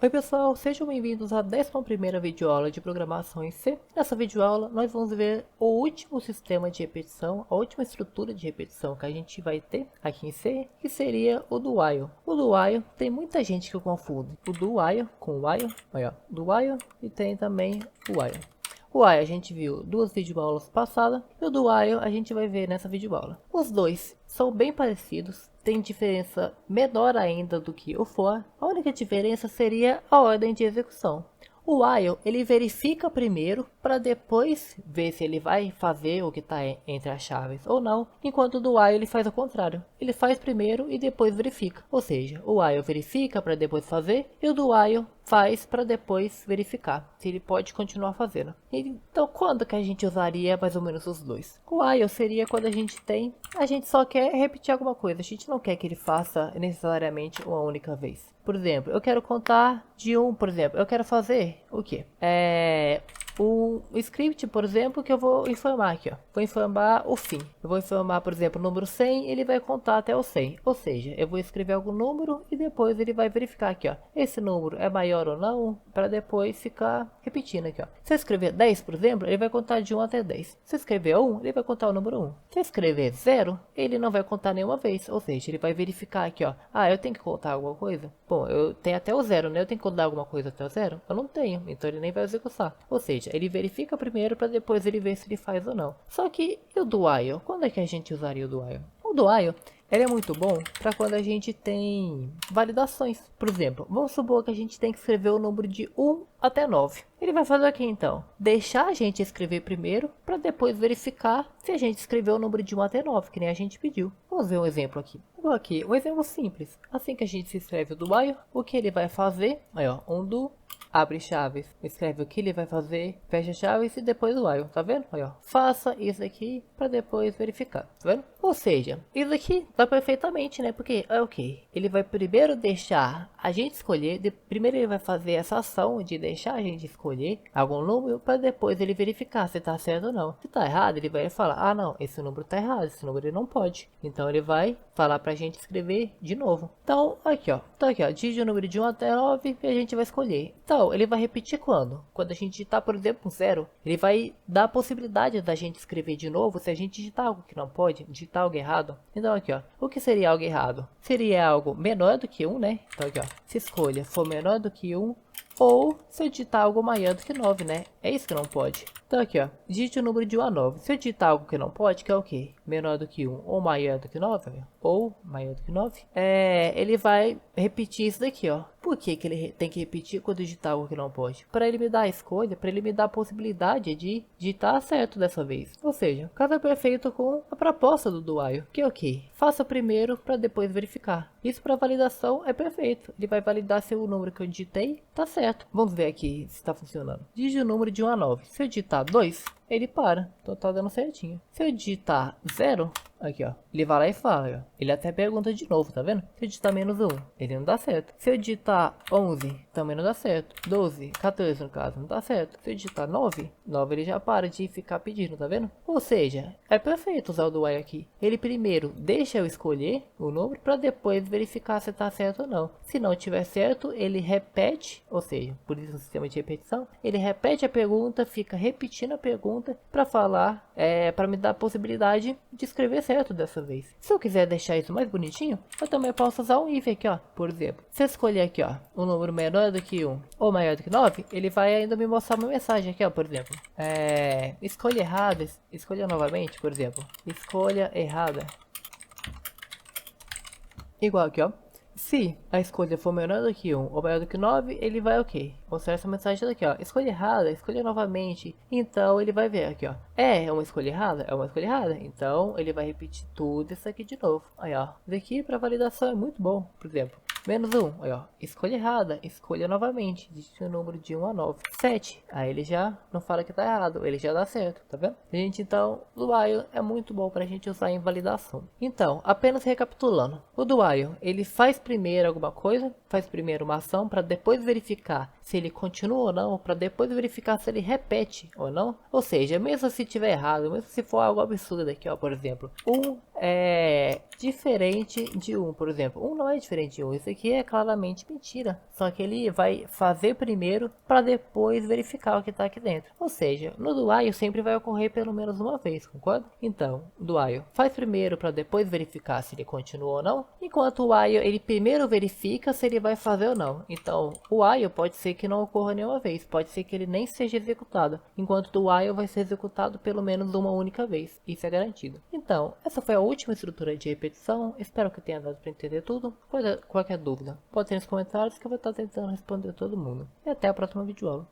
Oi pessoal, sejam bem-vindos à 11ª videoaula de programação em C. Nessa videoaula nós vamos ver o último sistema de repetição, a última estrutura de repetição que a gente vai ter aqui em C, que seria o do while. O do while tem muita gente que confunde o do while com o while, olha, do while e tem também o while. O while a gente viu duas videoaulas passadas e o do while a gente vai ver nessa videoaula. Os dois são bem parecidos, tem diferença menor ainda do que o for. A única diferença seria a ordem de execução. O while ele verifica primeiro para depois ver se ele vai fazer o que está entre as chaves ou não, enquanto o do while ele faz o contrário. Ele faz primeiro e depois verifica. Ou seja, o while verifica para depois fazer e o do while faz para depois verificar se ele pode continuar fazendo. Então, quando que a gente usaria mais ou menos os dois? O while seria quando a gente só quer repetir alguma coisa, a gente não quer que ele faça necessariamente uma única vez. Por exemplo, eu quero contar de por exemplo, eu quero fazer o quê? O script, por exemplo, que eu vou informar aqui, ó. Vou informar o fim. Eu vou informar, por exemplo, o número 100, ele vai contar até o 100. Ou seja, eu vou escrever algum número e depois ele vai verificar aqui, ó. Esse número é maior ou não, para depois ficar repetindo aqui, ó. Se eu escrever 10, por exemplo, ele vai contar de 1 até 10. Se eu escrever 1, ele vai contar o número 1. Se eu escrever 0, ele não vai contar nenhuma vez. Ou seja, ele vai verificar aqui, ó. Ah, eu tenho que contar alguma coisa? Bom, eu tenho até o 0, né? Eu tenho que contar alguma coisa até o 0? Eu não tenho, então ele nem vai executar. Ou seja, ele verifica primeiro para depois ele ver se ele faz ou não. Só que e o do while? Quando é que a gente usaria o do while? O do while ele é muito bom para quando a gente tem validações. Por exemplo, vamos supor que a gente tem que escrever o número de 1 até 9. Ele vai fazer aqui então, deixar a gente escrever primeiro para depois verificar se a gente escreveu o número de 1 até 9, que nem a gente pediu. Vamos ver um exemplo aqui. Igual aqui, um exemplo simples. Assim que a gente se escreve o do while, o que ele vai fazer? Aí ó, um do abre chaves, escreve o que ele vai fazer, fecha chaves e depois o while, tá vendo? Aí, ó, faça isso aqui para depois verificar, tá vendo? Ou seja, isso aqui vai perfeitamente, né? Porque é o que? Ele vai primeiro deixar a gente escolher, primeiro ele vai fazer essa ação de deixar a gente escolher algum número para depois ele verificar se tá certo ou não. Se tá errado, ele vai falar, ah não, esse número tá errado, esse número ele não pode. Então ele vai falar pra gente escrever de novo. Então, aqui ó, digite o número de 1 até 9 e a gente vai escolher. Então, ele vai repetir quando? Quando a gente digitar, por exemplo, um 0, ele vai dar a possibilidade da gente escrever de novo se a gente digitar algo que não pode, digitar algo errado. Então aqui ó, o que seria algo errado? Seria algo menor do que 1, né? Então aqui ó, se escolha for menor do que 1, ou se eu digitar algo maior do que 9, né? É isso que não pode. Então aqui ó, digite o número de 1 a 9. Se eu digitar algo que não pode, que é o que? Menor do que 1 ou maior do que 9, ou maior do que 9, ele vai repetir isso daqui ó. Por que ele tem que repetir quando digitar algo que não pode? Para ele me dar a escolha, para ele me dar a possibilidade de digitar certo dessa vez. Ou seja, o caso é perfeito com a proposta do while, que é o que? Faça primeiro para depois verificar. Isso para validação é perfeito. Ele vai validar se o número que eu digitei tá certo. Vamos ver aqui se está funcionando. Digite o número de 1 a 9. Se eu digitar 2, ele para. Então tá dando certinho. Se eu digitar 0, aqui ó, ele vai lá e fala, ó. Ele até pergunta de novo, tá vendo? Se eu digitar menos 1, ele não dá certo. Se eu digitar 11, também não dá certo. 12, 14 no caso, não dá certo. Se eu digitar 9, ele já para de ficar pedindo, tá vendo? Ou seja, é perfeito usar o do while aqui. Ele primeiro deixa eu escolher o número para depois verificar se tá certo ou não. Se não tiver certo, ele repete, ou seja, por isso o sistema de repetição, ele repete a pergunta, fica repetindo a pergunta para falar, para me dar a possibilidade de escrever certo dessa vez. Se eu quiser deixar isso mais bonitinho, eu também posso usar um if aqui, ó. Por exemplo, se eu escolher aqui, ó, um número menor do que 1 ou maior do que 9, ele vai ainda me mostrar uma mensagem aqui, ó, por exemplo. Escolha errada, escolha novamente, por exemplo. Escolha errada. Igual aqui, ó. Se a escolha for menor do que 1 ou maior do que 9, ele vai ok. Mostrar essa mensagem daqui, ó. Escolha errada, escolha novamente. Então ele vai ver aqui, ó. É uma escolha errada? É uma escolha errada. Então ele vai repetir tudo isso aqui de novo. Aí, ó. Isso aqui para validação é muito bom. Por exemplo, menos 1, aí ó, escolha errada, escolha novamente, digite o número de 1 a 9. 7, aí ele já não fala que tá errado, ele já dá certo, tá vendo? Gente, então, o do while é muito bom pra gente usar em validação. Então, apenas recapitulando, o do while, ele faz primeiro alguma coisa, faz primeiro uma ação para depois verificar se ele continua ou não, para depois verificar se ele repete ou não. Ou seja, mesmo se tiver errado, mesmo se for algo absurdo aqui, ó, por exemplo, é diferente de um, por exemplo. Um não é diferente de um, isso aqui é claramente mentira. Só que ele vai fazer primeiro para depois verificar o que está aqui dentro. Ou seja, no do while sempre vai ocorrer pelo menos uma vez, concorda? Então, do while faz primeiro para depois verificar se ele continua ou não. Enquanto o while ele primeiro verifica se ele vai fazer ou não. Então, o while pode ser que não ocorra nenhuma vez, pode ser que ele nem seja executado. Enquanto do while vai ser executado pelo menos uma única vez. Isso é garantido. Então, essa foi a última estrutura de repetição. Espero que tenha dado para entender tudo. Qualquer dúvida, pode ser nos comentários que eu vou estar tentando responder todo mundo. E até a próxima videoaula.